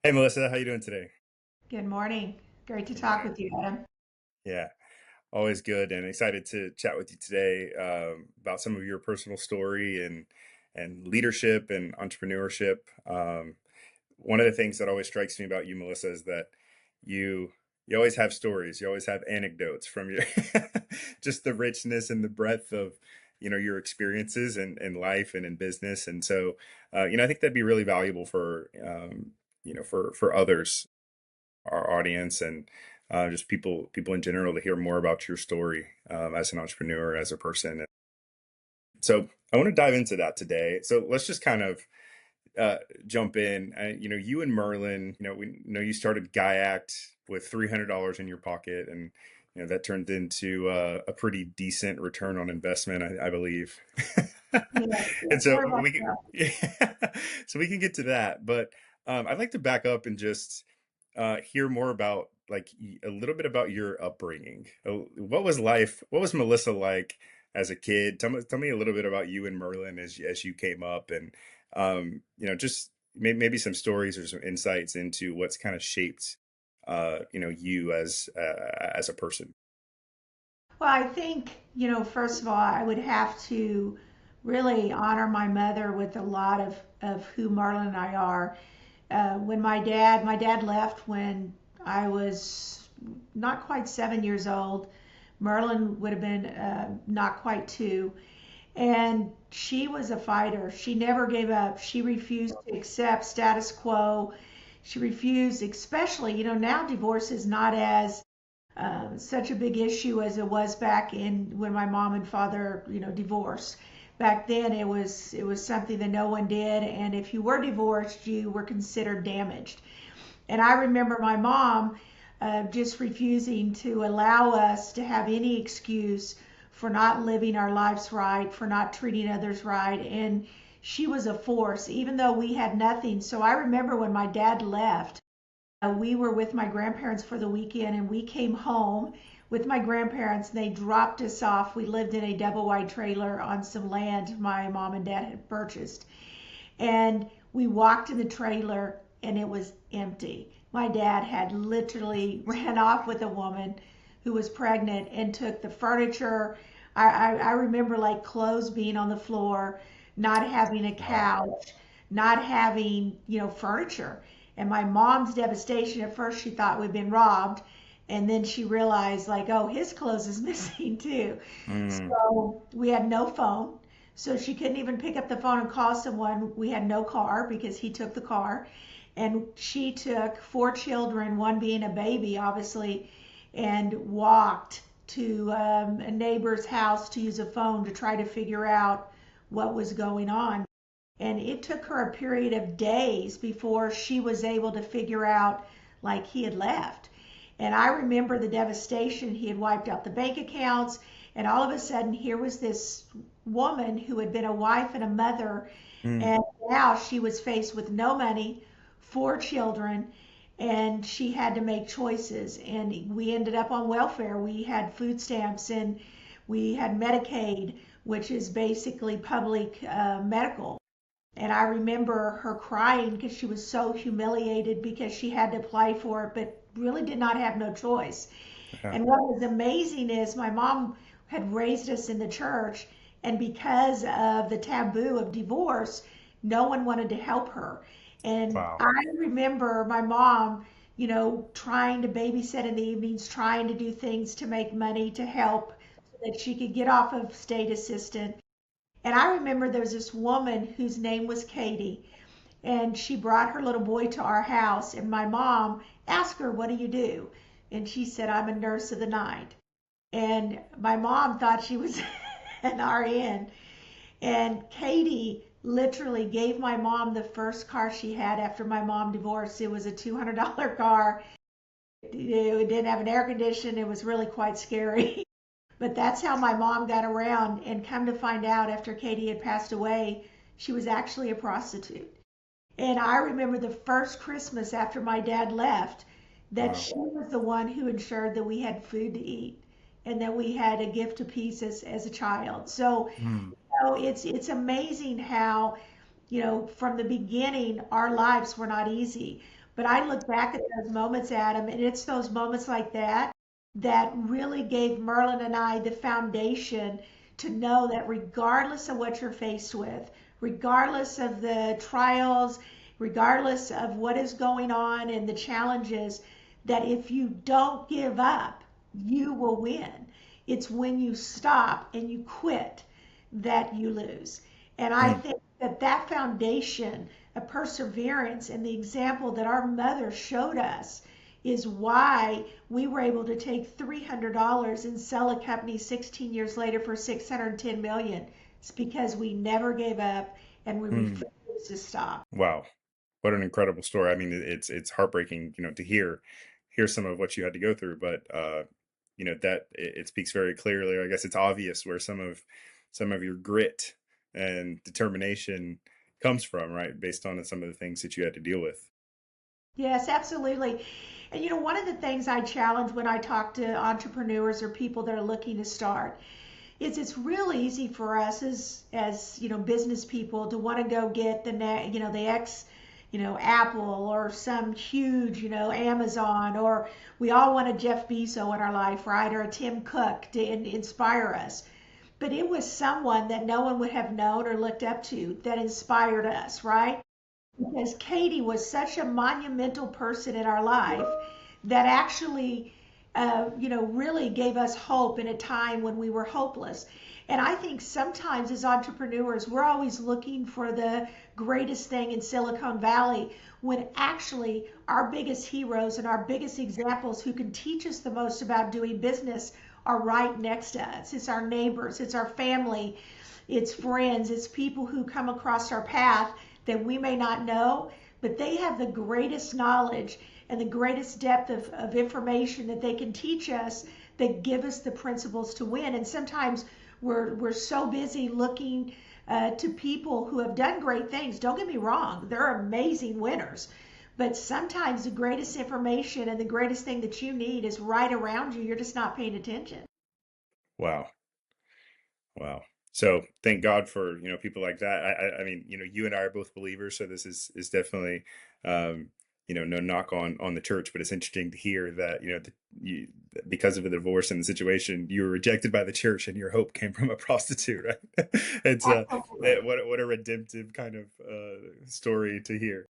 Hey Melissa, how you doing today? Good morning. Great to Good talk morning. with you, Adam. Yeah, always good and excited to chat with you today about some of your personal story and leadership and entrepreneurship. One of the things that always strikes me about you, Melissa, is that you you always have stories. You always have anecdotes from your just the richness and the breadth of your experiences in life and in business. And so, I think that'd be really valuable for for others, our audience, and just people in general to hear more about your story as an entrepreneur, as a person. So I want to dive into that today. So let's just kind of uh, jump in. You and Merlin, we know you started GIACT with $300 in your pocket, and that turned into a pretty decent return on investment, I believe. Yes, And yes, so very much we can, so. yeah, so we can get to that. But I'd like to back up and just hear more about a little bit about your upbringing. What was life? What was Melissa like as a kid? Tell me a little bit about you and Merlin as you came up, and just maybe some stories or some insights into what's kind of shaped, you as a person. Well, I think, first of all, I would have to really honor my mother with a lot of who Marlon and I are. When my dad left when I was not quite 7 years old. Merlin would have been not quite two. And she was a fighter. She never gave up. She refused to accept status quo. She refused, especially, now divorce is not as such a big issue as it was back in when my mom and father, divorced. Back then, it was something that no one did, and if you were divorced, you were considered damaged. And I remember my mom just refusing to allow us to have any excuse for not living our lives right, for not treating others right. And she was a force, even though we had nothing. So I remember when my dad left, we were with my grandparents for the weekend and we came home with my grandparents. They dropped us off. We lived in a double wide trailer on some land my mom and dad had purchased. And we walked in the trailer and it was empty. My dad had literally ran off with a woman who was pregnant and took the furniture. I remember like clothes being on the floor, not having a Wow. couch, not having, furniture. And my mom's devastation, at first she thought we'd been robbed. And then she realized, like, oh, his clothes is missing too. Mm, So we had no phone. So she couldn't even pick up the phone and call someone. We had no car because he took the car. And she took four children, one being a baby, obviously, and walked to a neighbor's house to use a phone to try to figure out what was going on. And it took her a period of days before she was able to figure out, like, he had left. And I remember the devastation. He had wiped out the bank accounts, and all of a sudden, here was this woman who had been a wife and a mother, mm. and now she was faced with no money, four children, and she had to make choices. And we ended up on welfare. We had food stamps and we had Medicaid, which is basically public medical. And I remember her crying because she was so humiliated because she had to apply for it, but really did not have no choice. Yeah. And what was amazing is my mom had raised us in the church, and because of the taboo of divorce, no one wanted to help her. And Wow. I remember my mom, trying to babysit in the evenings, trying to do things to make money to help so that she could get off of state assistance. And I remember there was this woman whose name was Katie, and she brought her little boy to our house. And my mom asked her, "What do you do?" And she said, "I'm a nurse of the night." And my mom thought she was an RN. And Katie literally gave my mom the first car she had after my mom divorced. It was a $200 car. It didn't have an air condition. It was really quite scary. But that's how my mom got around. And come to find out, after Katie had passed away, she was actually a prostitute. And I remember the first Christmas after my dad left that Wow. she was the one who ensured that we had food to eat and that we had a gift of peace as a child. So, Mm, it's amazing how, from the beginning, our lives were not easy. But I look back at those moments, Adam, and it's those moments like that that really gave Merlin and I the foundation to know that regardless of what you're faced with, regardless of the trials, regardless of what is going on and the challenges, that if you don't give up, you will win. It's when you stop and you quit that you lose. And I Mm, think that that foundation of perseverance and the example that our mother showed us is why we were able to take $300 and sell a company 16 years later for 610 million. It's because we never gave up and we mm. refused to stop. Wow. What an incredible story. I mean, it's heartbreaking, to hear some of what you had to go through, but that it speaks very clearly. I guess it's obvious where some of your grit and determination comes from, right? Based on some of the things that you had to deal with. Yes, absolutely. And one of the things I challenge when I talk to entrepreneurs or people that are looking to start is it's real easy for us as business people to want to go get the X Apple or some huge Amazon, or we all want a Jeff Bezos in our life, right, or a Tim Cook to inspire us. But it was someone that no one would have known or looked up to that inspired us, right? Because Katie was such a monumental person in our life that actually, really gave us hope in a time when we were hopeless. And I think sometimes as entrepreneurs, we're always looking for the greatest thing in Silicon Valley when actually our biggest heroes and our biggest examples who can teach us the most about doing business are right next to us. It's our neighbors, it's our family, it's friends, it's people who come across our path that we may not know, but they have the greatest knowledge and the greatest depth of information that they can teach us that give us the principles to win. And sometimes we're so busy looking to people who have done great things. Don't get me wrong, they're amazing winners. But sometimes the greatest information and the greatest thing that you need is right around you. You're just not paying attention. Wow. Wow. So thank God for, people like that. I mean, you and I are both believers, so this is definitely, um, no knock on the church, but it's interesting to hear that, because of the divorce and the situation, you were rejected by the church and your hope came from a prostitute, right? It's Absolutely. what a redemptive kind of story to hear.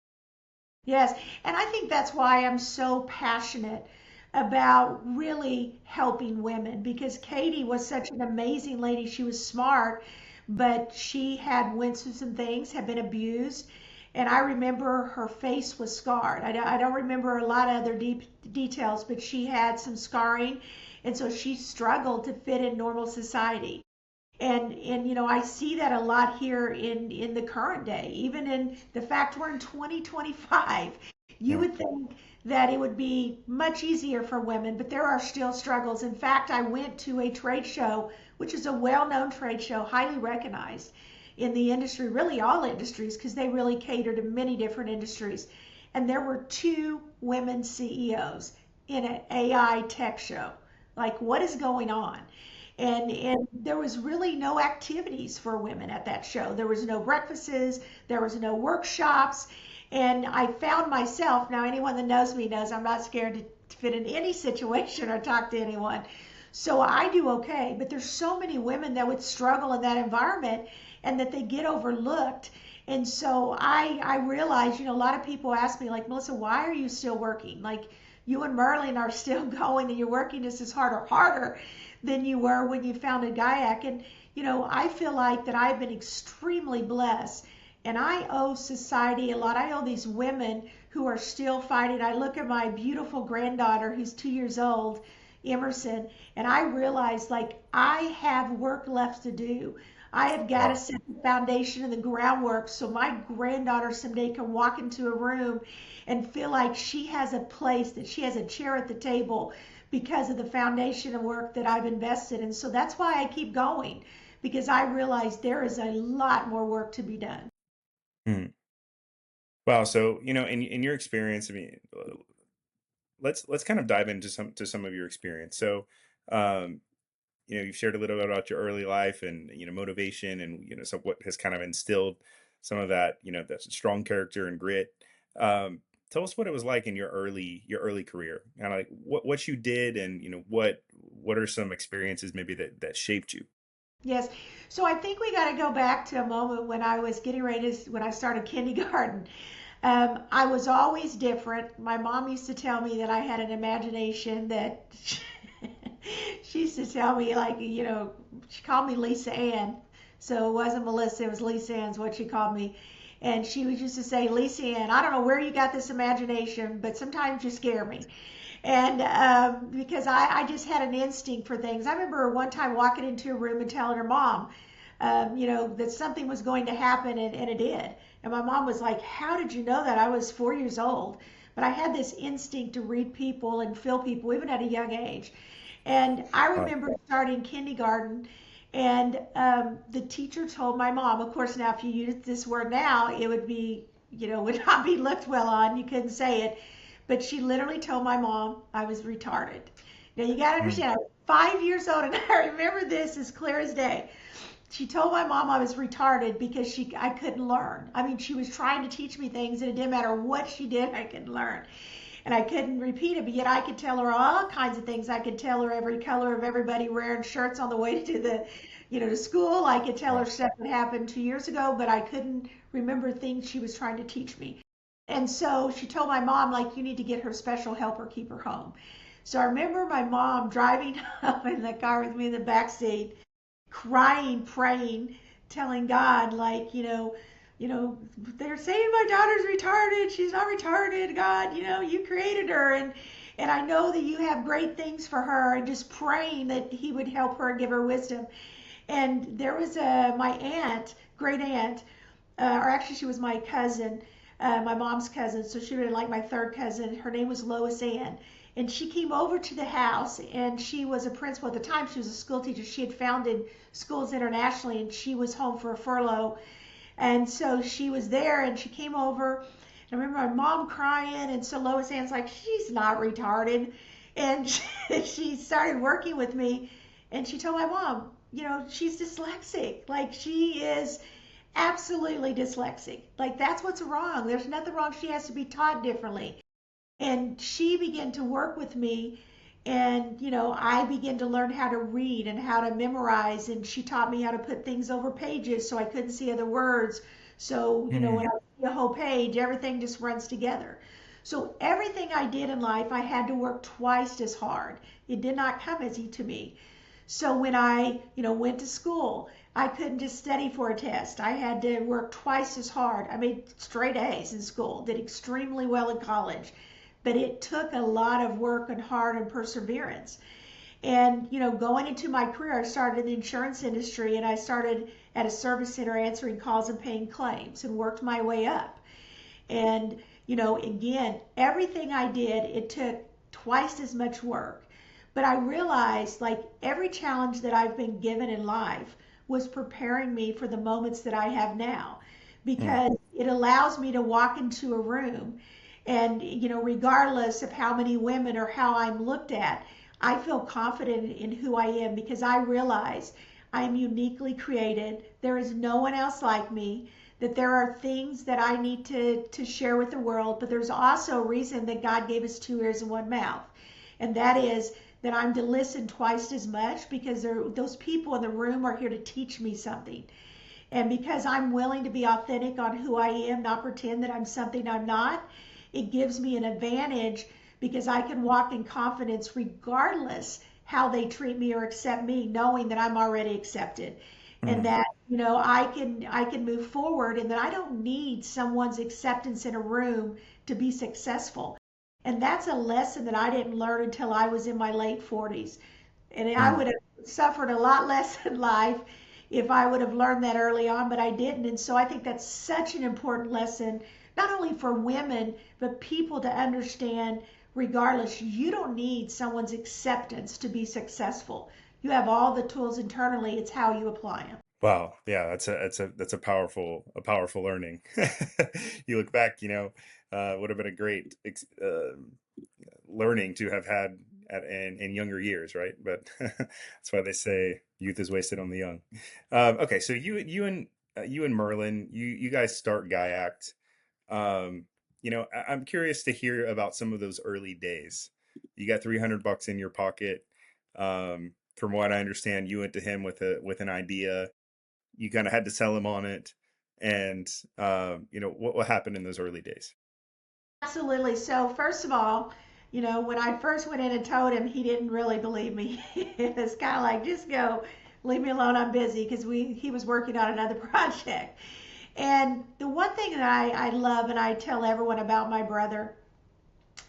Yes, and I think that's why I'm so passionate about really helping women because Katie was such an amazing lady. She was smart, but she had went through some things, had been abused, and I remember her face was scarred. I don't remember a lot of other deep details, but she had some scarring, and so she struggled to fit in normal society. And I see that a lot here in the current day, even in the fact we're in 2025. You Yeah. would think that it would be much easier for women, but there are still struggles. In fact, I went to a trade show, which is a well-known trade show, highly recognized in the industry, really all industries, because they really cater to many different industries. And there were two women CEOs in an AI tech show. Like, what is going on? And there was really no activities for women at that show. There was no breakfasts, there was no workshops, and I found myself, now anyone that knows me knows I'm not scared to fit in any situation or talk to anyone. So I do okay, but there's so many women that would struggle in that environment and that they get overlooked. And so I realize, a lot of people ask me like, Melissa, why are you still working? Like you and Merlin are still going and you're working just as hard or harder than you were when you founded GIACT. And, I feel like that I've been extremely blessed and I owe society a lot. I owe these women who are still fighting. I look at my beautiful granddaughter who's 2 years old, Emerson, and I realize like I have work left to do. I have got to Wow. set the foundation and the groundwork so my granddaughter someday can walk into a room and feel like she has a place, that she has a chair at the table because of the foundation of work that I've invested in. So that's why I keep going because I realize there is a lot more work to be done. Hmm. Wow. So, in your experience, I mean, let's kind of dive into some of your experience. So, um, you've shared a little bit about your early life and motivation, and so what has kind of instilled some of that, that strong character and grit. Um, tell us what it was like in your early career, kind of like what you did, and what are some experiences maybe that shaped you. Yes. So I think we got to go back to a moment when I was getting ready to, when I started kindergarten. I was always different. My mom used to tell me that I had an imagination that she used to tell me, like, she called me Lisa Ann. So it wasn't Melissa, it was Lisa Ann's what she called me. And she was used to say, Lisa Ann, I don't know where you got this imagination, but sometimes you scare me. And because I just had an instinct for things. I remember one time walking into a room and telling her mom, that something was going to happen, and it did. And my mom was like, how did you know that? I was 4 years old. But I had this instinct to read people and feel people, even at a young age. And I Wow. remember starting kindergarten, and the teacher told my mom, of course, now if you use this word now, it would be, would not be looked well on. You couldn't say it. But she literally told my mom I was retarded. Now you got to Mm. understand, I was 5 years old, and I remember this as clear as day. She told my mom I was retarded because I couldn't learn. I mean, she was trying to teach me things, and it didn't matter what she did, I couldn't learn. And I couldn't repeat it, but yet I could tell her all kinds of things. I could tell her every color of everybody wearing shirts on the way to to school. I could tell her Wow. stuff that happened 2 years ago, but I couldn't remember things she was trying to teach me. And so she told my mom, like, you need to get her special help or keep her home. So I remember my mom driving up in the car with me in the back seat, crying, praying, telling God, like, they're saying my daughter's retarded. She's not retarded. God, you created her, and I know that you have great things for her, and just praying that He would help her and give her wisdom. And there was my aunt, great aunt, or actually she was my cousin, my mom's cousin, so she would like my third cousin. Her name was Lois Ann, and she came over to the house, and she was a principal at the time. She was a school teacher. She had founded schools internationally, and she was home for a furlough, and so she was there, and she came over. I remember my mom crying, and so Lois Ann's like, she's not retarded, and she started working with me, and she told my mom, she's dyslexic. Like, she is absolutely dyslexic. Like, that's what's wrong. There's nothing wrong. She has to be taught differently. And she began to work with me, and I began to learn how to read and how to memorize, and she taught me how to put things over pages so I couldn't see other words. So when Mm. I see a whole page, everything just runs together. So everything I did in life, I had to work twice as hard. It did not come easy to me. So when I went to school, I couldn't just study for a test. I had to work twice as hard. I made straight A's in school, did extremely well in college, but it took a lot of work and heart and perseverance. And going into my career, I started in the insurance industry, and I started at a service center answering calls and paying claims, and worked my way up. And again, everything I did, it took twice as much work. But I realized, like, every challenge that I've been given in life was preparing me for the moments that I have now, Mm. because it allows me to walk into a room, and regardless of how many women or how I'm looked at, I feel confident in who I am, because I realize I am uniquely created. There is no one else like me, that there are things that I need to share with the world, but there's also a reason that God gave us two ears and one mouth. And that is that I'm to listen twice as much, because those people in the room are here to teach me something. And because I'm willing to be authentic on who I am, not pretend that I'm something I'm not, it gives me an advantage, because I can walk in confidence regardless how they treat me or accept me, knowing that I'm already accepted, and Mm. that I can move forward, and that I don't need someone's acceptance in a room to be successful. And that's a lesson that I didn't learn until I was in my late 40s. And I Mm. would have suffered a lot less in life if I would have learned that early on, but I didn't. And so I think that's such an important lesson, not only for women, but people to understand, regardless, you don't need someone's acceptance to be successful. You have all the tools internally, it's how you apply them. Wow. Yeah, that's a powerful learning. You look back, would have been a great learning to have had in younger years, right? But that's why they say youth is wasted on the young. Okay, so you and Merlin, you guys start GIACT. Um, I'm curious to hear about some of those early days. You got $300 in your pocket. From what I understand, you went to him with an idea. You kind of had to sell him on it, and what happened in those early days? Absolutely. So first of all, when I first went in and told him, he didn't really believe me. It was kind of like, just go, leave me alone, I'm busy, because he was working on another project. And the one thing that I love and I tell everyone about my brother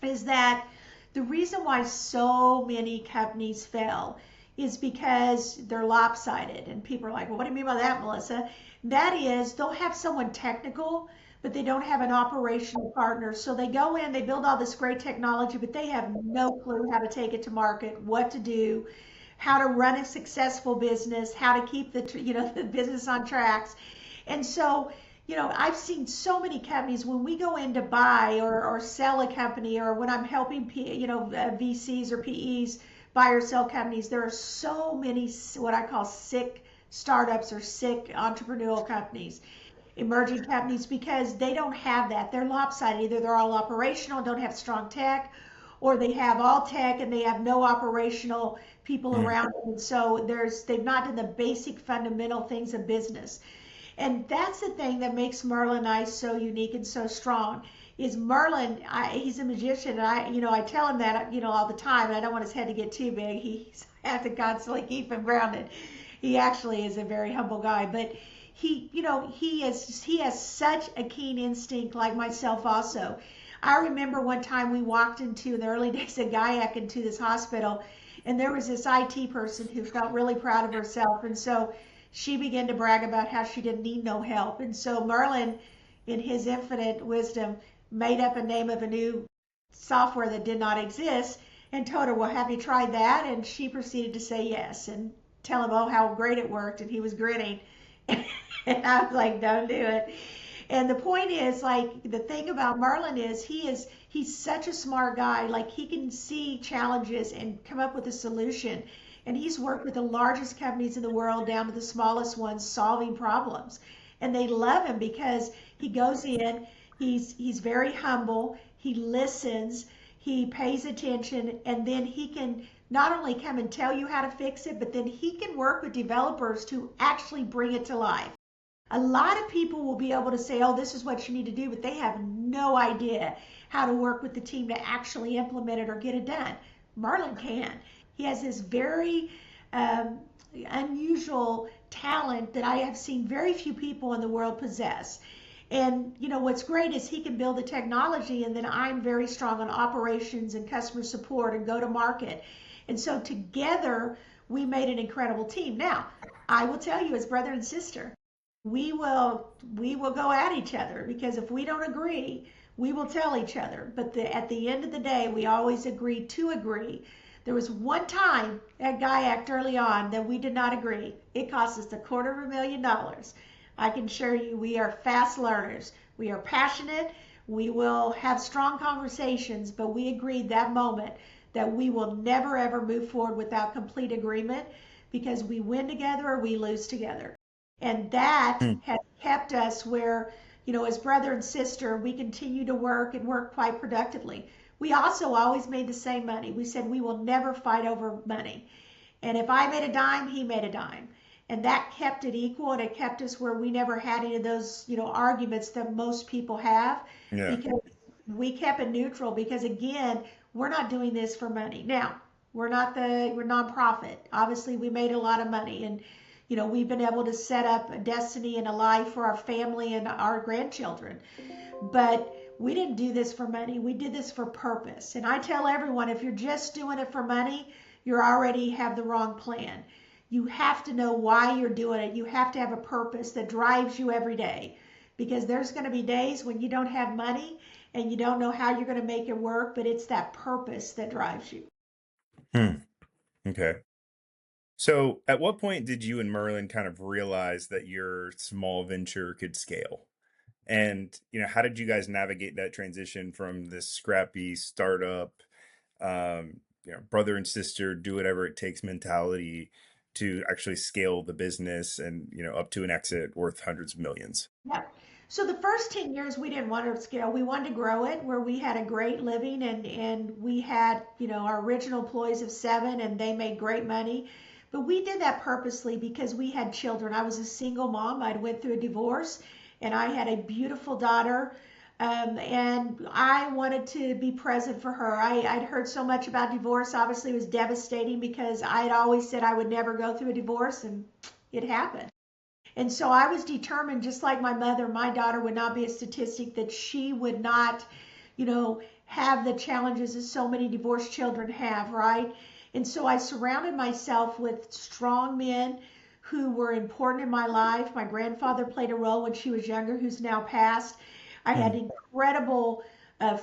is that the reason why so many companies fail is because they're lopsided. And people are like, well, what do you mean by that, Melissa? That is, they'll have someone technical, but they don't have an operational partner. So they go in, they build all this great technology, but they have no clue how to take it to market, what to do, how to run a successful business, how to keep the business on tracks. And so, I've seen so many companies when we go in to buy or sell a company, or when I'm helping, VCs or PEs buy or sell companies, there are so many what I call sick startups or sick entrepreneurial companies, emerging companies, because they don't have that. They're lopsided. Either they're all operational, don't have strong tech, or they have all tech and they have no operational people Mm, around them. And so they've not done the basic fundamental things of business. And that's the thing that makes Merlin and I so unique and so strong. Is Merlin? He's a magician, and I tell him that all the time. And I don't want his head to get too big. I have to constantly keep him grounded. He actually is a very humble guy, but he has such a keen instinct, like myself also. I remember one time we walked into the early days of GIACT into this hospital, and there was this IT person who felt really proud of herself, and so she began to brag about how she didn't need no help. And so Merlin, in his infinite wisdom, made up a name of a new software that did not exist and told her, well, have you tried that? And she proceeded to say yes and tell him, oh, how great it worked. And he was grinning. And I was like, don't do it. And the point is, like, the thing about Merlin is he's such a smart guy. Like, he can see challenges and come up with a solution. And he's worked with the largest companies in the world down to the smallest ones, solving problems. And they love him because he goes in, he's very humble, he listens, he pays attention, and then he can not only come and tell you how to fix it, but then he can work with developers to actually bring it to life. A lot of people will be able to say, oh, this is what you need to do, but they have no idea how to work with the team to actually implement it or get it done. Marlon can. He has this very um, unusual talent that I have seen very few people in the world possess. And what's great is he can build the technology, and then I'm very strong on operations and customer support and go to market. And so together we made an incredible team. Now, I will tell you, as brother and sister, we will go at each other, because if we don't agree, we will tell each other. But at the end of the day, we always agree to agree. There was one time at GIACT early on that we did not agree. It cost us $250,000. I can assure you, we are fast learners. We are passionate. We will have strong conversations, but we agreed that moment that we will never ever move forward without complete agreement, because we win together or we lose together. And that mm, has kept us where, as brother and sister, we continue to work and work quite productively. We also always made the same money. We said we will never fight over money. And if I made a dime, he made a dime. And that kept it equal, and it kept us where we never had any of those, arguments that most people have, yeah. because we kept it neutral, because again, we're not doing this for money. Now, we're nonprofit. Obviously, we made a lot of money, and we've been able to set up a destiny and a life for our family and our grandchildren. But we didn't do this for money. We did this for purpose. And I tell everyone, if you're just doing it for money, you already have the wrong plan. You have to know why you're doing it. You have to have a purpose that drives you every day, because there's going to be days when you don't have money and you don't know how you're going to make it work, but it's that purpose that drives you. Hmm. Okay. So, at what point did you and Merlin kind of realize that your small venture could scale? And, how did you guys navigate that transition from this scrappy startup, brother and sister, do whatever it takes mentality to actually scale the business and, up to an exit worth hundreds of millions? Yeah. So the first 10 years we didn't want to scale. We wanted to grow it where we had a great living, and we had, our original employees of 7 and they made great money. But we did that purposely because we had children. I was a single mom. I'd went through a divorce and I had a beautiful daughter. And I wanted to be present for her. I'd heard so much about divorce. Obviously, it was devastating because I'd always said I would never go through a divorce, and it happened. And so I was determined, just like my mother, my daughter would not be a statistic, that she would not, have the challenges that so many divorced children have, right? And so I surrounded myself with strong men who were important in my life. My grandfather played a role when she was younger, who's now passed. I had Mm, incredible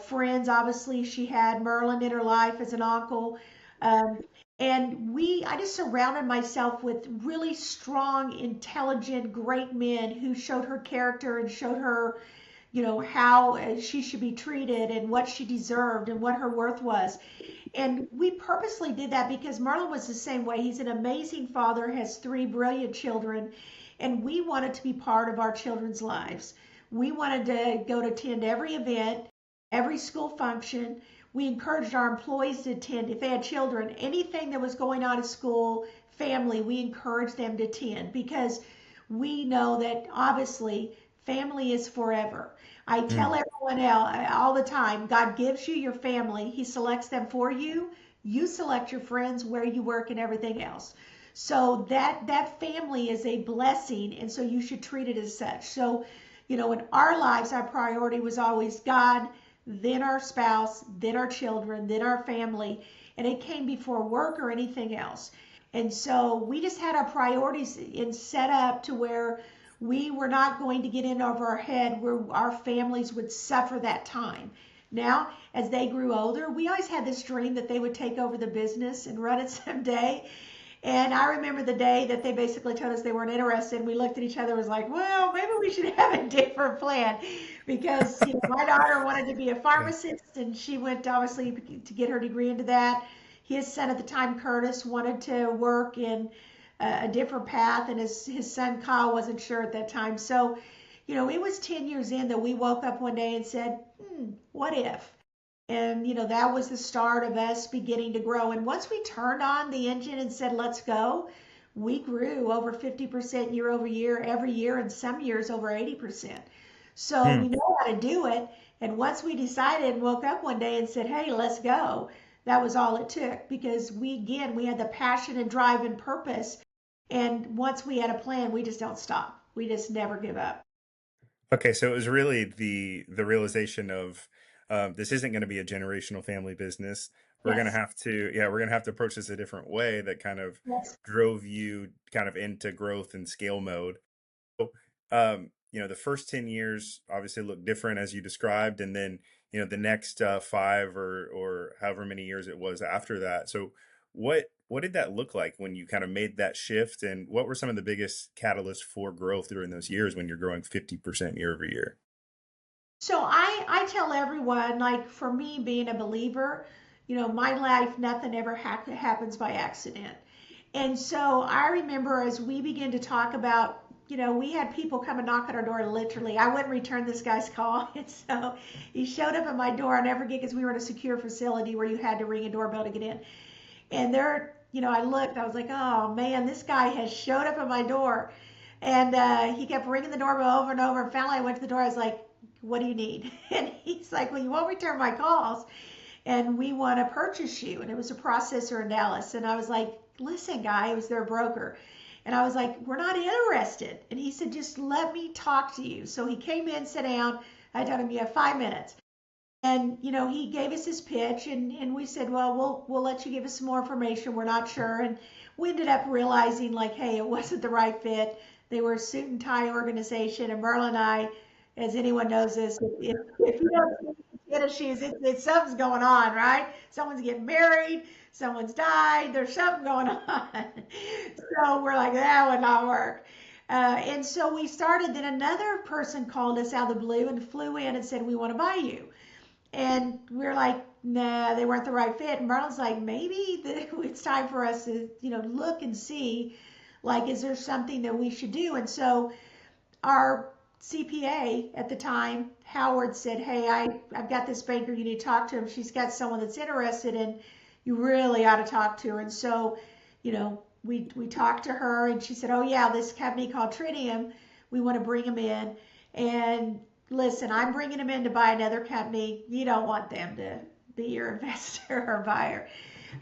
friends. Obviously, she had Merlin in her life as an uncle. Um, I just surrounded myself with really strong, intelligent, great men who showed her character and showed her, how she should be treated and what she deserved and what her worth was. And we purposely did that because Marlon was the same way. He's an amazing father, has 3 brilliant children, and we wanted to be part of our children's lives. We wanted to go to attend every event, every school function. We encouraged our employees to attend. If they had children, anything that was going on at school, family, we encouraged them to attend because we know that obviously family is forever. I tell mm. everyone else all the time, God gives you your family. He selects them for you. You select your friends, where you work, and everything else. So that family is a blessing, and so you should treat it as such. So, in our lives, our priority was always God, then our spouse, then our children, then our family, and it came before work or anything else. And so we just had our priorities in set up to where we were not going to get in over our head where our families would suffer that time. Now, as they grew older, we always had this dream that they would take over the business and run it someday. And I remember the day that they basically told us they weren't interested. And we looked at each other and was like, well, maybe we should have a different plan because my daughter wanted to be a pharmacist and she went obviously to get her degree into that. His son at the time, Curtis, wanted to work in a different path, and his son Kyle wasn't sure at that time. So, it was 10 years in that we woke up one day and said, what if? And, that was the start of us beginning to grow. And once we turned on the engine and said, let's go, we grew over 50% year over year, every year, and some years over 80%. So we Mm. know how to do it. And once we decided and woke up one day and said, hey, let's go, that was all it took because we had the passion and drive and purpose. And once we had a plan, we just don't stop. We just never give up. Okay, so it was really the realization of this isn't going to be a generational family business. We're going to Yes. have to, yeah, we're going to have to approach this a different way that kind of Yes. drove you kind of into growth and scale mode. So, the first 10 years obviously look different as you described, and then, the next 5 or however many years it was after that. So what did that look like when you kind of made that shift, and what were some of the biggest catalysts for growth during those years when you're growing 50% year over year? So I tell everyone, like for me being a believer, my life, nothing ever happens by accident. And so I remember as we began to talk about, we had people come and knock at our door literally. I wouldn't return this guy's call. And so he showed up at my door. I never get because we were in a secure facility where you had to ring a doorbell to get in. And there, I looked, I was like, oh man, this guy has showed up at my door. And he kept ringing the doorbell over and over. And finally, I went to the door. I was like, what do you need? And he's like, well, you won't return my calls. And we want to purchase you. And it was a processor in Dallas. And I was like, listen, guy, it was their broker. And I was like, we're not interested. And he said, just let me talk to you. So he came in, sat down. I told him, you have 5 minutes. And he gave us his pitch, and we said, well, we'll let you give us some more information. We're not sure, and we ended up realizing like, hey, it wasn't the right fit. They were a suit and tie organization, and Merle and I, as anyone knows this, if you don't see tennis shoes, something's going on, right? Someone's getting married, someone's died, there's something going on. So we're like, that would not work. And so we started. Then another person called us out of the blue and flew in and said, we want to buy you. And we're like, nah, they weren't the right fit. And Marlon's like, maybe it's time for us to, look and see, like, is there something that we should do? And so our CPA at the time, Howard said, "Hey, I've got this banker. You need to talk to him. She's got someone that's interested, and you really ought to talk to her." And so, we talked to her, and she said, "Oh yeah, this company called Tritium, we want to bring them in." And listen, I'm bringing them in to buy another company. You don't want them to be your investor or buyer.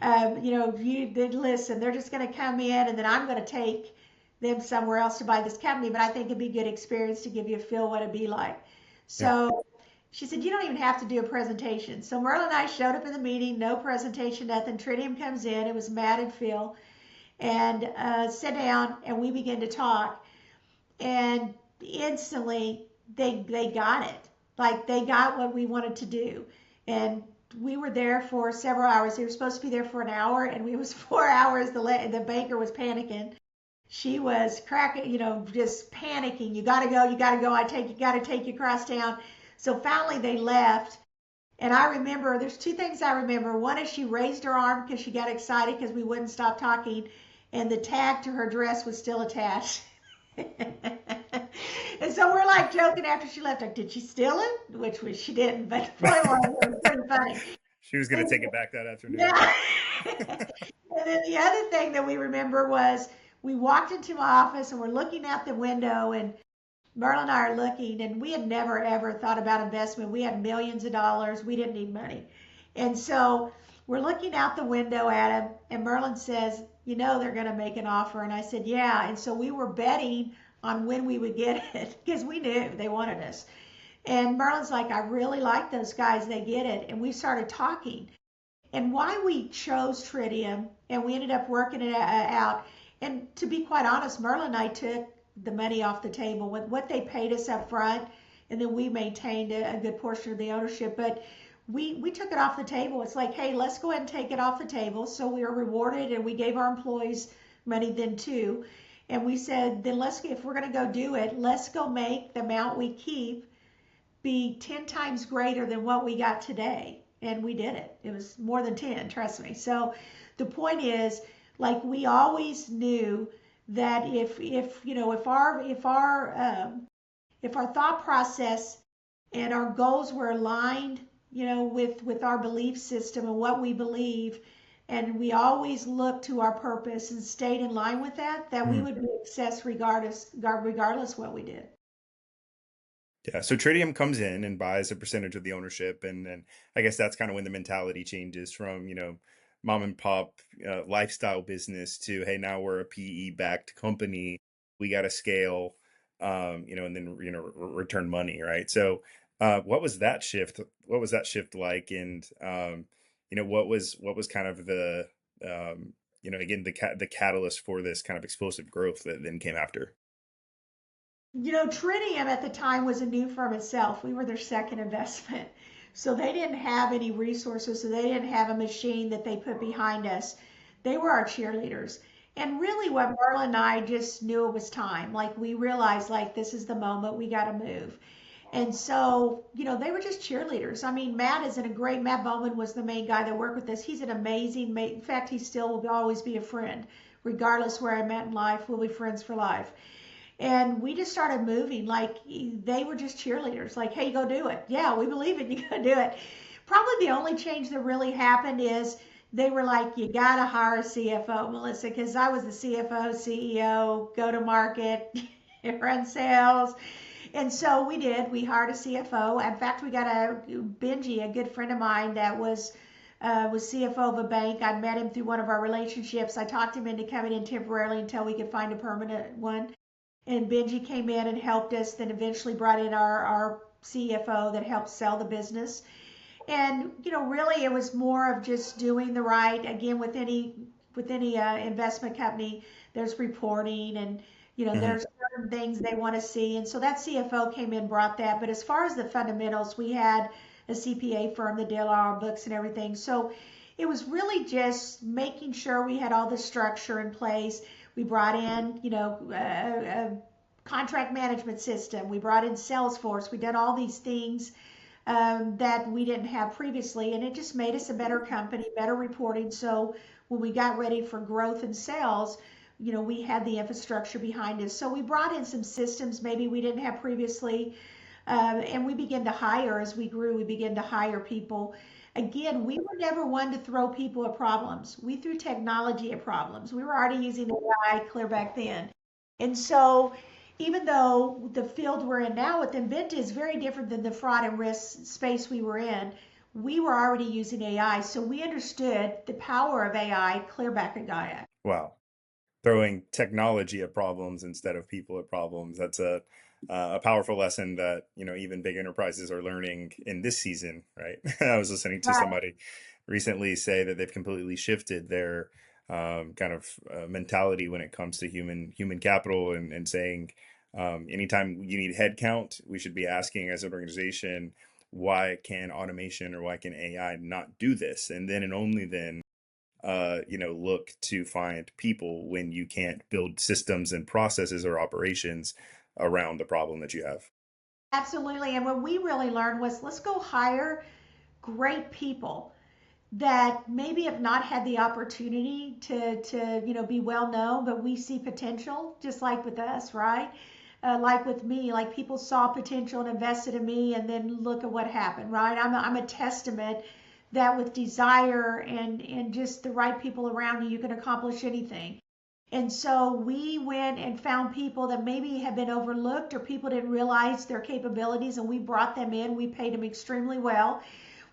Listen, they're just going to come in, and then I'm going to take them somewhere else to buy this company. But I think it'd be a good experience to give you a feel what it'd be like. Yeah. So she said, "You don't even have to do a presentation." So Merle and I showed up in the meeting, no presentation, nothing. Tritium comes in. It was Matt and Phil, and sit down, and we begin to talk. And instantly, they got it. Like they got what we wanted to do, and we were there for several hours. They were supposed to be there for an hour, and we was 4 hours. The banker was panicking. She was cracking, just panicking. "You got to go, you got to go. Got to take you across town." So finally they left. And I remember there's two things I remember. One is she raised her arm because she got excited because we wouldn't stop talking, and the tag to her dress was still attached. And so we're like joking after she left, like, "Did she steal it?" She didn't, but the point was it was pretty funny. She was going to take it back that afternoon. Yeah. And then the other thing that we remember was we walked into my office and we're looking out the window, and Merle and I are looking, and we had never ever thought about investment. We had millions of dollars. We didn't need money. And so we're looking out the window at him, and Merlin says, "They're going to make an offer." And I said, "Yeah." And so we were betting on when we would get it because we knew they wanted us. And Merlin's like, "I really like those guys. They get it." And we started talking. And why we chose Tritium, and we ended up working it out. And to be quite honest, Merlin and I took the money off the table with what they paid us up front, and then we maintained a good portion of the ownership. But we took it off the table. It's like, hey, let's go ahead and take it off the table. So we were rewarded, and we gave our employees money then too. And we said, then if we're going to go do it, let's go make the amount we keep be 10 times greater than what we got today. And we did it. It was more than 10, trust me. So the point is, like, we always knew that if our thought process and our goals were aligned, with our belief system and what we believe, and we always looked to our purpose and stayed in line with that we Mhm. would be a success regardless what we did. Yeah. So Tritium comes in and buys a percentage of the ownership. And then I guess that's kind of when the mentality changes from, mom and pop lifestyle business to, hey, now we're a PE backed company. We got to scale, and then, return money. Right. So, what was that shift? What was that shift like? And, what was kind of again, the catalyst for this kind of explosive growth that then came after? Tritium at the time was a new firm itself. We were their second investment. So they didn't have any resources, so they didn't have a machine that they put behind us. They were our cheerleaders. And really what Marla and I just knew it was time. Like we realized like this is the moment we got to move. And so, they were just cheerleaders. I mean, Matt Bowman was the main guy that worked with us. He's an amazing mate. In fact, he still will always be a friend. Regardless where I'm at in life, we'll be friends for life. And we just started moving like they were just cheerleaders. Like, hey, go do it. Yeah, we believe it. You go do it. Probably the only change that really happened is they were like, you got to hire a CFO, Melissa, because I was the CFO, CEO, go to market, run sales. And so we did. We hired a CFO. In fact, we got a good friend of mine that was CFO of a bank. I met him through one of our relationships. I talked him into coming in temporarily until we could find a permanent one. And Benji came in and helped us, then eventually brought in our CFO that helped sell the business. And really, it was more of just doing the right. Again, with any investment company, there's reporting, and Hmm. there's certain things they want to see. And so that CFO came in, brought that. But as far as the fundamentals, we had a CPA firm that did all our books and everything. So it was really just making sure we had all the structure in place. We brought in, a contract management system. We brought in Salesforce. We did all these things that we didn't have previously, and it just made us a better company, better reporting. So when we got ready for growth and sales, we had the infrastructure behind us. So we brought in some systems maybe we didn't have previously. And we began to hire as we grew, we began to hire people. Again, we were never one to throw people at problems. We threw technology at problems. We were already using AI clear back then. And so, even though the field we're in now with Inbenta is very different than the fraud and risk space we were in, we were already using AI. So, we understood the power of AI clear back at GIACT. Wow. Throwing technology at problems instead of people at problems. That's a powerful lesson that even big enterprises are learning in this season, right? I was listening to Right. somebody recently say that they've completely shifted their kind of mentality when it comes to human capital, and saying anytime you need headcount, we should be asking as an organization, why can automation or why can AI not do this? And then and only then look to find people when you can't build systems and processes or operations around the problem that you have. Absolutely. And what we really learned was let's go hire great people that maybe have not had the opportunity to be well known, but we see potential, just like with us, right? Like with me, like people saw potential and invested in me, and then look at what happened, right? I'm a testament that with desire and just the right people around you, you can accomplish anything. And so we went and found people that maybe had been overlooked or people didn't realize their capabilities, and we brought them in. We paid them extremely well.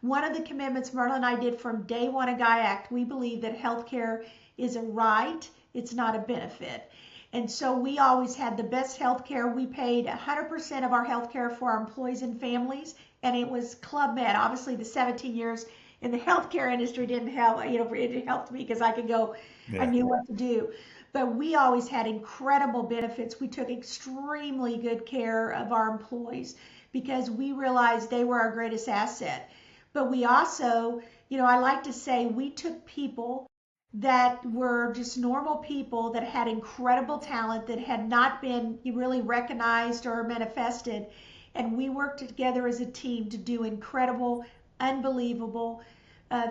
One of the commitments Merle and I did from day one of GIACT, we believe that healthcare is a right, it's not a benefit. And so we always had the best healthcare. We paid 100% of our healthcare for our employees and families, and it was Club Med. Obviously, the 17 years in the healthcare industry didn't help, it helped me because I could go, I Yeah. knew what to do. But we always had incredible benefits. We took extremely good care of our employees because we realized they were our greatest asset. But we also, I like to say we took people that were just normal people that had incredible talent that had not been really recognized or manifested. And we worked together as a team to do incredible, unbelievable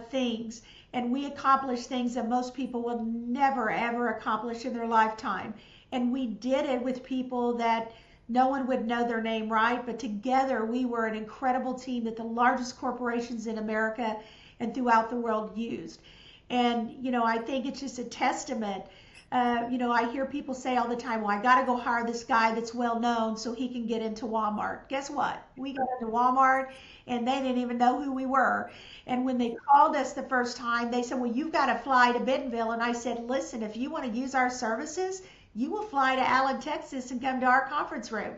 things. And we accomplished things that most people will never, ever accomplish in their lifetime. And we did it with people that no one would know their name, right? But together we were an incredible team that the largest corporations in America and throughout the world used. And, I think it's just a testament. I hear people say all the time, well, I got to go hire this guy that's well known so he can get into Walmart. Guess what? We got into Walmart and they didn't even know who we were. And when they called us the first time, they said, well, you've got to fly to Bentonville. And I said, listen, if you want to use our services, you will fly to Allen, Texas and come to our conference room.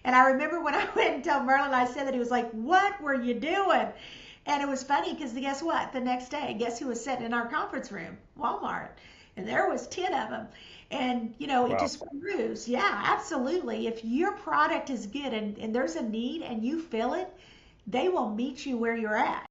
And I remember when I went and told Merlin, I said that, he was like, what were you doing? And it was funny because guess what? The next day, guess who was sitting in our conference room? Walmart. And there was 10 of them. And, it Wow. just proves, yeah, absolutely. If your product is good and there's a need and you fill it, they will meet you where you're at.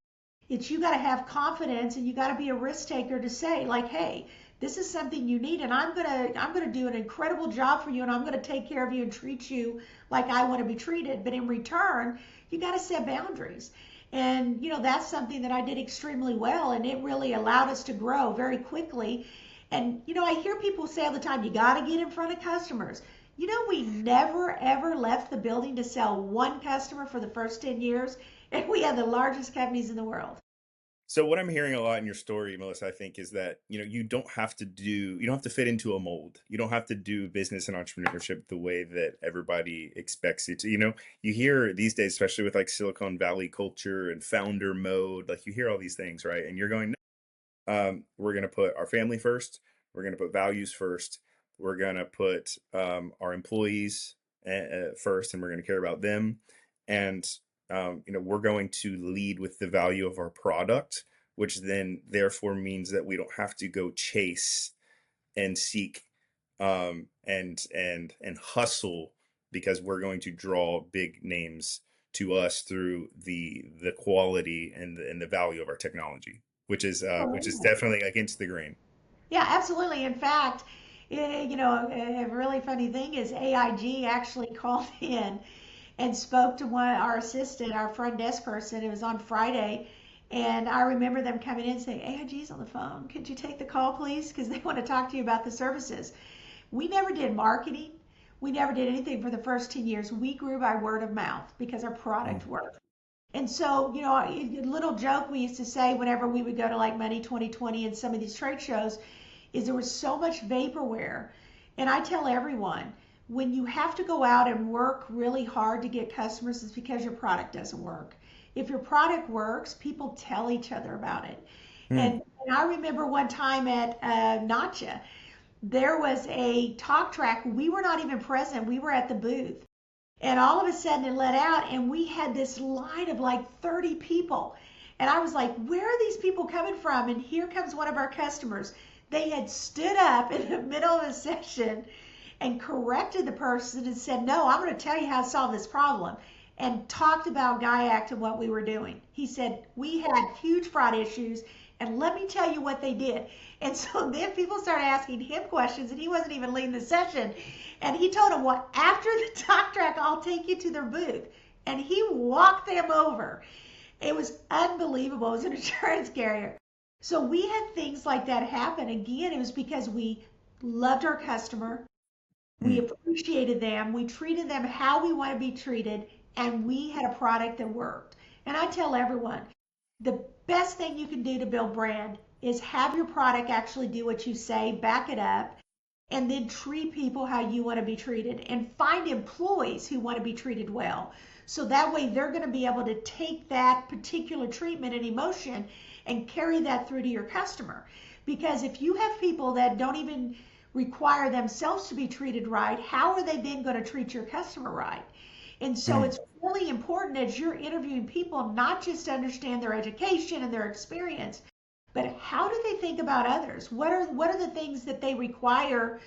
It's you got to have confidence and you got to be a risk taker to say like, hey, this is something you need and I'm going to do an incredible job for you and I'm going to take care of you and treat you like I want to be treated. But in return, you got to set boundaries. And that's something that I did extremely well and it really allowed us to grow very quickly. And I hear people say all the time, you got to get in front of customers. We never ever left the building to sell one customer for the first 10 years, and we had the largest companies in the world. So what I'm hearing a lot in your story, Melissa, I think is that, you don't have to fit into a mold. You don't have to do business and entrepreneurship the way that everybody expects you to. You hear these days, especially with like Silicon Valley culture and founder mode, like you hear all these things, right? And you're going, we're going to put our family first. We're going to put values first. We're going to put our employees first, and we're going to care about them. And we're going to lead with the value of our product, which then therefore means that we don't have to go chase and seek and hustle, because we're going to draw big names to us through the quality and the value of our technology, which is definitely against the grain. Yeah, absolutely. In fact, a really funny thing is AIG actually called in and spoke to our assistant, our front desk person. It was on Friday. And I remember them coming in and saying, AIG's on the phone. Could you take the call, please? Because they want to talk to you about the services. We never did marketing. We never did anything for the first 10 years. We grew by word of mouth because our Mm. product worked. And so, a little joke we used to say whenever we would go to like Money 2020 and some of these trade shows is there was so much vaporware. And I tell everyone, when you have to go out and work really hard to get customers, it's because your product doesn't work. If your product works, people tell each other about it. Mm. And I remember one time at Nacha, there was a talk track. We were not even present. We were at the booth. And all of a sudden it let out, and we had this line of like 30 people. And I was like, where are these people coming from? And here comes one of our customers. They had stood up in the middle of a session and corrected the person and said, no, I'm going to tell you how to solve this problem. And talked about GIACT and what we were doing. He said, we had huge fraud issues, and let me tell you what they did. And so then people started asking him questions, and he wasn't even leading the session. And he told them, well, after the talk track, I'll take you to their booth. And he walked them over. It was unbelievable. It was an insurance carrier. So we had things like that happen. Again, it was because we loved our customer, we Mm. appreciated them, we treated them how we want to be treated, and we had a product that worked. And I tell everyone, the best thing you can do to build brand is have your product actually do what you say, back it up, and then treat people how you want to be treated and find employees who want to be treated well. So that way they're going to be able to take that particular treatment and emotion and carry that through to your customer. Because if you have people that don't even require themselves to be treated right, how are they then going to treat your customer right? And so Mm. it's really important as you're interviewing people not just to understand their education and their experience, but how do they think about others? What are the things that they require,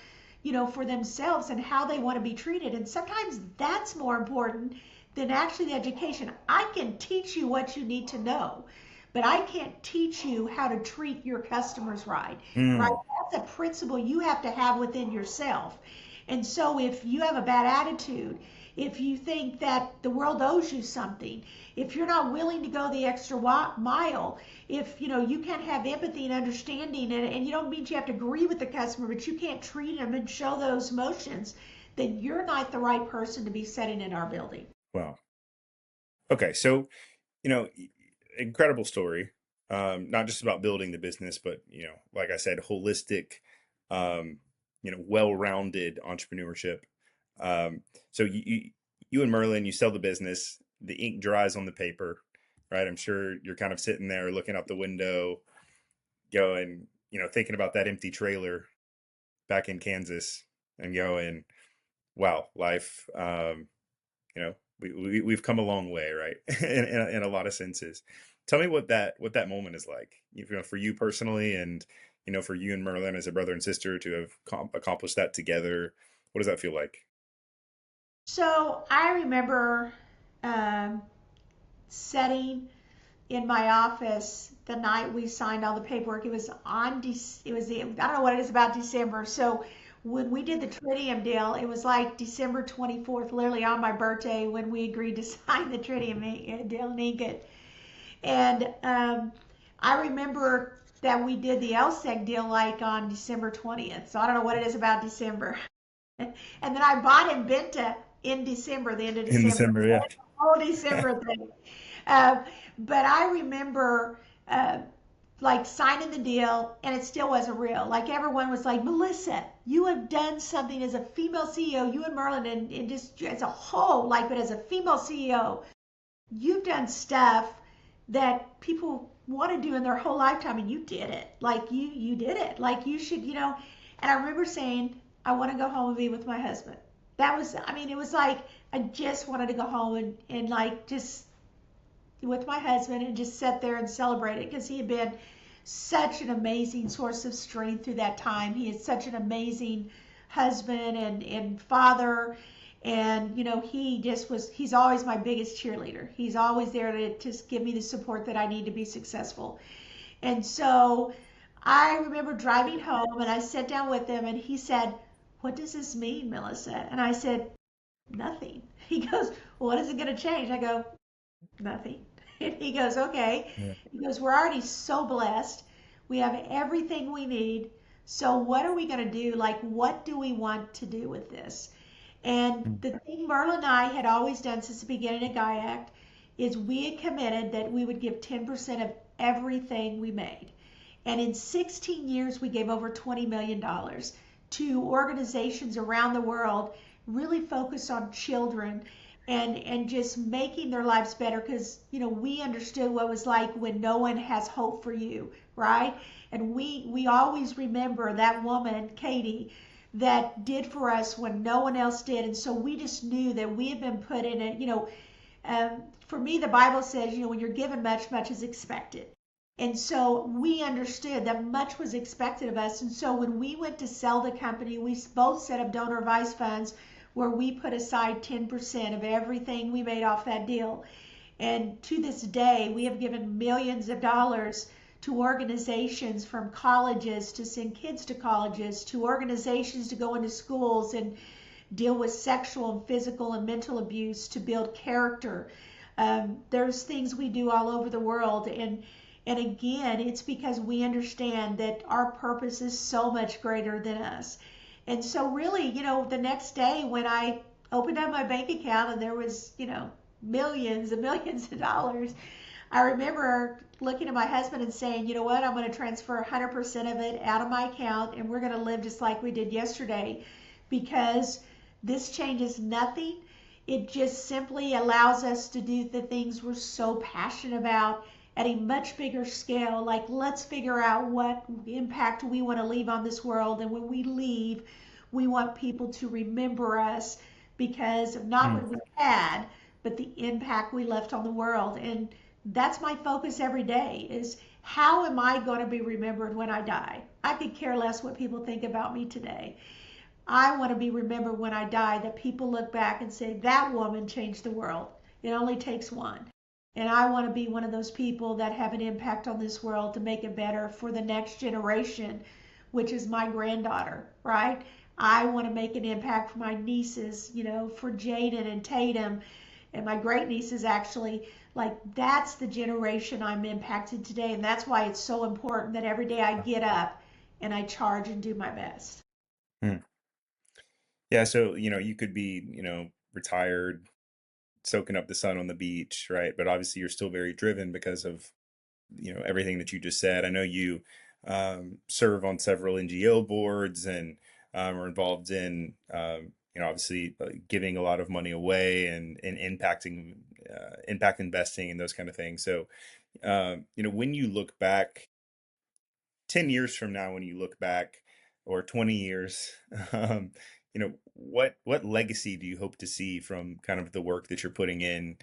for themselves and how they want to be treated? And sometimes that's more important than actually the education. I can teach you what you need to know, but I can't teach you how to treat your customers right. Right? Mm. That's a principle you have to have within yourself. And so if you have a bad attitude, if you think that the world owes you something, if you're not willing to go the extra mile, if you can't have empathy and understanding, and you don't mean you have to agree with the customer, but you can't treat them and show those emotions, then you're not the right person to be setting in our building. Wow. Okay. So, you know, incredible story. Not just about building the business, but, like I said, holistic, um, well-rounded entrepreneurship. Um, so you and Merlin, you sell the business, the ink dries on the paper, right? I'm sure you're kind of sitting there looking out the window, going, thinking about that empty trailer back in Kansas and going, wow, life, we've come a long way, right? In a lot of senses. Tell me what that moment is like, for you personally, and for you and Merlin as a brother and sister to have accomplished that together. What does that feel like? So I remember um, setting in my office the night we signed all the paperwork. It was it was I don't know what it is about December. So when we did the Tritium deal, it was like December 24th, literally on my birthday, when we agreed to sign the Tritium deal and ink it. And I remember that we did the LSEG deal like on December 20th. So I don't know what it is about December. And then I bought Inbenta in December, the end of In December. December, yeah. Whole December thing. Uh, but I remember uh, like signing the deal, and it still wasn't real. Like everyone was like, Melissa, you have done something as a female CEO, you and Merlin, and just as a whole, like, but as a female CEO, you've done stuff that people want to do in their whole lifetime, and you did it. Like you did it. Like you should. And I remember saying, I want to go home and be with my husband. That was, I mean, it was like I just wanted to go home and like just with my husband and just sit there and celebrate it because he had been such an amazing source of strength through that time. He is such an amazing husband and father. And, he just was, he's always my biggest cheerleader. He's always there to just give me the support that I need to be successful. And so I remember driving home and I sat down with him and he said, what does this mean, Melissa? And I said, nothing. He goes, well, what is it going to change? I go, nothing. And he goes, okay. Yeah. He goes, we're already so blessed. We have everything we need. So what are we going to do? Like, what do we want to do with this? And Mm. the thing Merle and I had always done since the beginning of GIACT is we had committed that we would give 10% of everything we made. And in 16 years, we gave over $20 million to organizations around the world, really focused on children and just making their lives better because, we understood what it was like when no one has hope for you, right? And we always remember that woman, Katie, that did for us when no one else did. And so we just knew that we had been put in it. For me, the Bible says, when you're given much, much is expected. And so we understood that much was expected of us. And so when we went to sell the company, we both set up donor advised funds where we put aside 10% of everything we made off that deal. And to this day, we have given millions of dollars to organizations, from colleges to send kids to colleges, to organizations to go into schools and deal with sexual and physical and mental abuse, to build character. There's things we do all over the world. And again, it's because we understand that our purpose is so much greater than us. And so really, the next day when I opened up my bank account and there was, millions and millions of dollars, I remember looking at my husband and saying, you know what, I'm going to transfer 100% of it out of my account and we're going to live just like we did yesterday, because this changes nothing. It just simply allows us to do the things we're so passionate about at a much bigger scale. Like, let's figure out what impact we want to leave on this world. And when we leave, we want people to remember us because of not Mm. what we had, but the impact we left on the world. And that's my focus every day is, how am I going to be remembered when I die? I could care less what people think about me today. I want to be remembered when I die, that people look back and say, that woman changed the world. It only takes one. And I want to be one of those people that have an impact on this world to make it better for the next generation, which is my granddaughter, right? I want to make an impact for my nieces, for Jaden and Tatum and my great nieces, actually. Like, that's the generation I'm impacted today. And that's why it's so important that every day I get up and I charge and do my best. Mm. Yeah, so you could be retired, soaking up the sun on the beach, right? But obviously, you're still very driven because of everything that you just said. I know you serve on several NGO boards and are involved in obviously giving a lot of money away and impacting impact investing and those kind of things. So when you look back 10 years from now, when you look back, or 20 years, um, what legacy do you hope to see from kind of the work that you're putting in,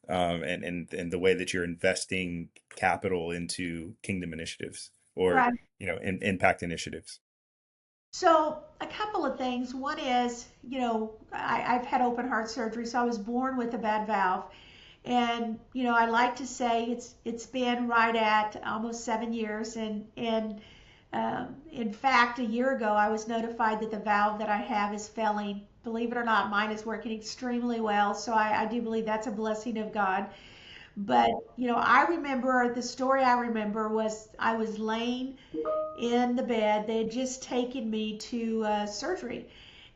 and the way that you're investing capital into kingdom initiatives, or Right. impact initiatives? So a couple of things. One is, I've had open heart surgery, so I was born with a bad valve. And I like to say it's been right at almost 7 years. And in fact, a year ago, I was notified that the valve that I have is failing. Believe it or not, mine is working extremely well. So I do believe that's a blessing of God. But I remember, the story I remember was, I was laying in the bed. They had just taken me to surgery.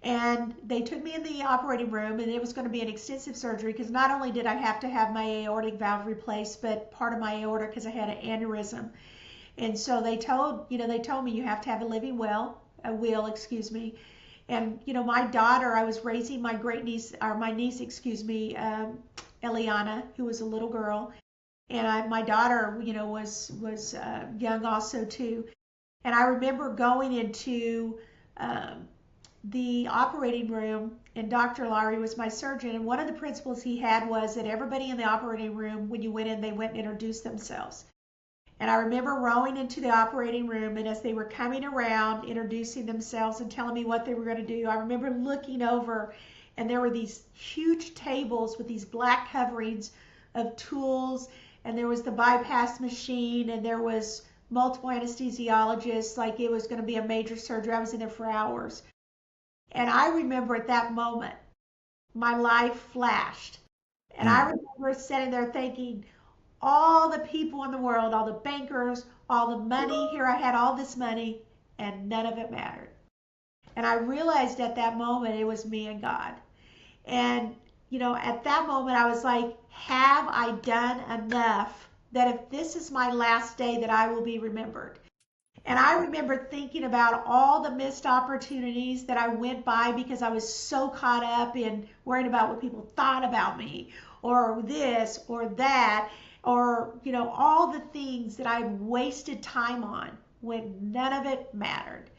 And they took me in the operating room, and it was going to be an extensive surgery because not only did I have to have my aortic valve replaced, but part of my aorta, because I had an aneurysm. And so they told me you have to have a will, excuse me. And my daughter, I was raising my great niece, or my niece, excuse me, Eliana, who was a little girl, and my daughter, was young also too. And I remember going into um, the operating room, and Dr. Lowry was my surgeon. And one of the principles he had was that everybody in the operating room, when you went in, they went and introduced themselves. And I remember rowing into the operating room, and as they were coming around, introducing themselves and telling me what they were going to do, I remember looking over, and there were these huge tables with these black coverings of tools, and there was the bypass machine, and there was multiple anesthesiologists, like it was going to be a major surgery. I was in there for hours. And I remember at that moment, my life flashed. And I Mm. remember sitting there thinking, all the people in the world, all the bankers, all the money, here I had all this money, and none of it mattered. And I realized at that moment it was me and God. And, at that moment, I was like, have I done enough that if this is my last day, that I will be remembered? And I remember thinking about all the missed opportunities that I went by because I was so caught up in worrying about what people thought about me, or this or that, or, all the things that I'd wasted time on when none of it mattered.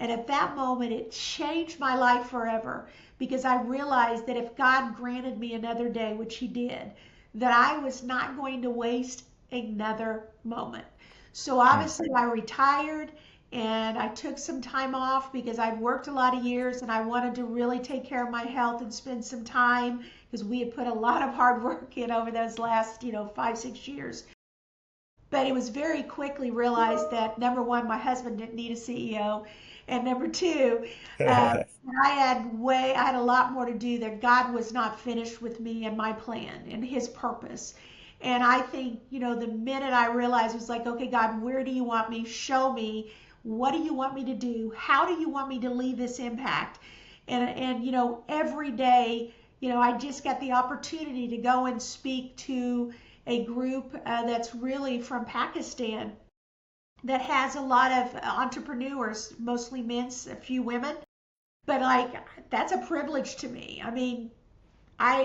And at that moment, it changed my life forever because I realized that if God granted me another day, which He did, that I was not going to waste another moment. So Mm. obviously, I retired and I took some time off because I'd worked a lot of years and I wanted to really take care of my health and spend some time because we had put a lot of hard work in over those last, 5, 6 years. But it was very quickly realized that number one, my husband didn't need a CEO, and number two, I had a lot more to do. That God was not finished with me and my plan and His purpose. And I think, the minute I realized, it was like, okay, God, where do you want me? Show me. What do you want me to do? How do you want me to leave this impact? And every day, I just got the opportunity to go and speak to a group that's really from Pakistan that has a lot of entrepreneurs, mostly men, a few women. But like, that's a privilege to me. I mean, I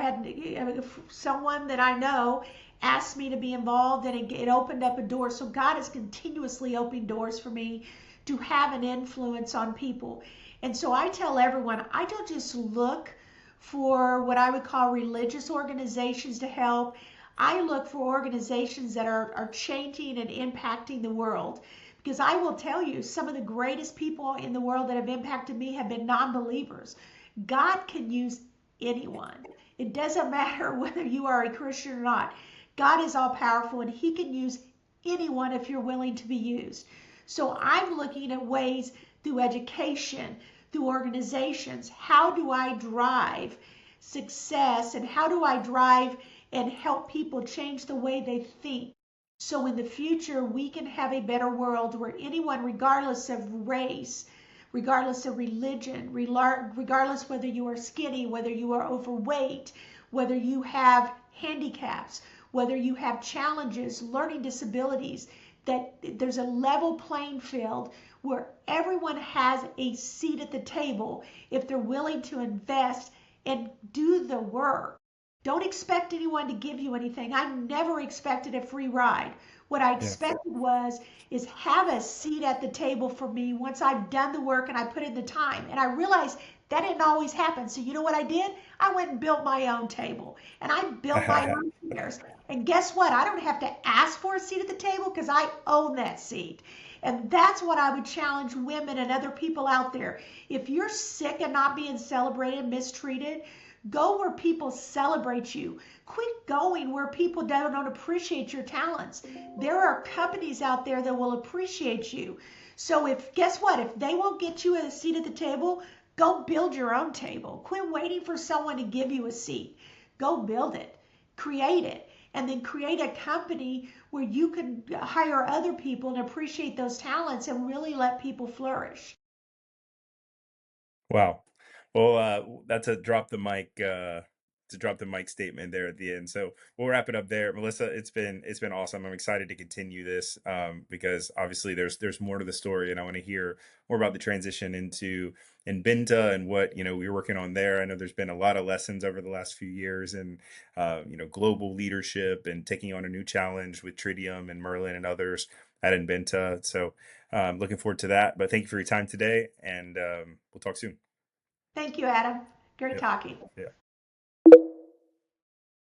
had someone that I know asked me to be involved, and it opened up a door. So God is continuously opening doors for me to have an influence on people. And so I tell everyone, I don't just look for what I would call religious organizations to help. I look for organizations that are changing and impacting the world. Because I will tell you, some of the greatest people in the world that have impacted me have been non believers. God can use anyone. It doesn't matter whether you are a Christian or not. God is all powerful and He can use anyone if you're willing to be used. So I'm looking at ways through education, through organizations. How do I drive success and how do I drive and help people change the way they think? So in the future, we can have a better world where anyone, regardless of race, regardless of religion, regardless whether you are skinny, whether you are overweight, whether you have handicaps, whether you have challenges, learning disabilities, that there's a level playing field where everyone has a seat at the table if they're willing to invest and do the work. Don't expect anyone to give you anything. I never expected a free ride. What I Yeah. expected was is have a seat at the table for me once I've done the work and I put in the time. And I realized that didn't always happen. So you know what I did? I went and built my own table and I built my own chairs. And guess what? I don't have to ask for a seat at the table because I own that seat. And that's what I would challenge women and other people out there. If you're sick of not being celebrated, mistreated, go where people celebrate you. Quit going where people don't appreciate your talents. There are companies out there that will appreciate you. So if guess what? If they won't get you a seat at the table, go build your own table. Quit waiting for someone to give you a seat. Go build it. Create it. And then create a company where you can hire other people and appreciate those talents and really let people flourish. Wow. Well, that's a drop the mic to drop the mic statement there at the end. So we'll wrap it up there. Melissa, it's been awesome. I'm excited to continue this because obviously there's more to the story and I want to hear more about the transition into Inbenta and what, we were working on there. I know there's been a lot of lessons over the last few years and global leadership and taking on a new challenge with Tritium and Merlin and others at Inbenta. So looking forward to that. But thank you for your time today and we'll talk soon. Thank you, Adam. Great Yeah. talking. Yeah.